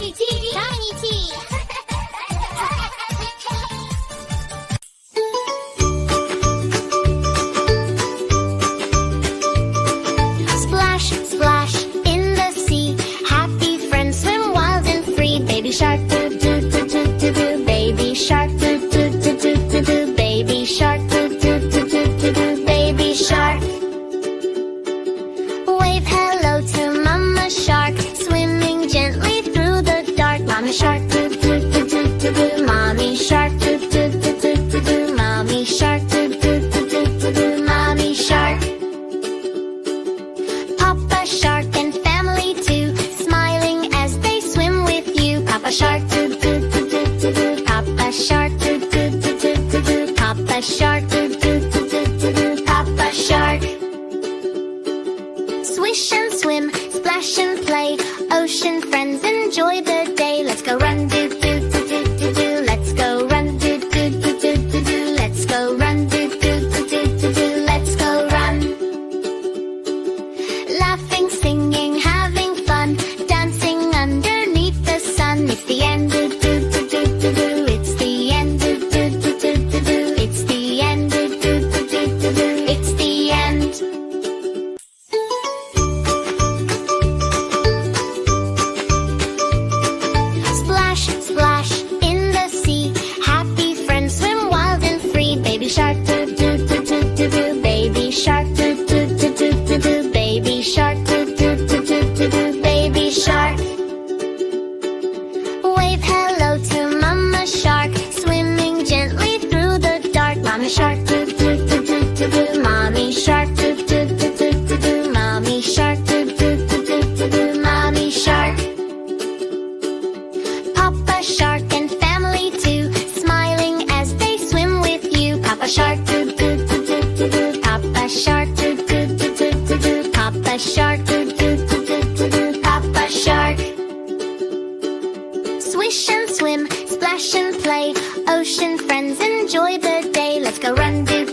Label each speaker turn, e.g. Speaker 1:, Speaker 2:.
Speaker 1: Tiny tea. Tiny tea. Splash, splash in the sea. Happy friends swim wild and free. Baby shark, do do do do do do. Baby shark, do do do do do do. Baby shark, do do do do do do. Baby shark. Wave hello to Mama Shark, swimming gently through the dark. Mommy Shark, do do do do do do. Mommy Shark, do do do do do do. Mommy Shark, do do do do do do. Mommy Shark. Papa Shark and family too, smiling as they swim with you. Papa Shark, do do do do do do. Papa Shark, do do do do do do. Papa Shark, do do do do do do. Papa Shark. Swish and swim, splash and play. Ocean friends enjoy the day. Let's go run, do do do do do do. Let's go run, do do do do do do. Let's go run, do do do do do do. Let's go run. Laughing, singing, having fun, dancing underneath the sun. It's the end, do do do do do do. It's the end, do do do do do do. It's the end, do do do do do do. It's the end. Splash, splash in the sea. Happy friends swim wild and free. Baby shark, do do do do do do. Baby shark, do do do do do do. Baby shark, do do do do do do. Baby shark. Wave hello to Mama Shark, swimming gently through the dark. Mommy Shark, do do do do do do. Mommy Shark, do do do do do do. Mommy Shark, do do do do do do. Mommy Shark. Papa Shark and family too, smiling as they swim with you. Papa Shark, do do do do do do. Papa Shark, do do do do do do. Papa Shark, do do do do do do. Papa Shark. Swish and swim, splash and play. Ocean friends enjoy the day. Let's go run, do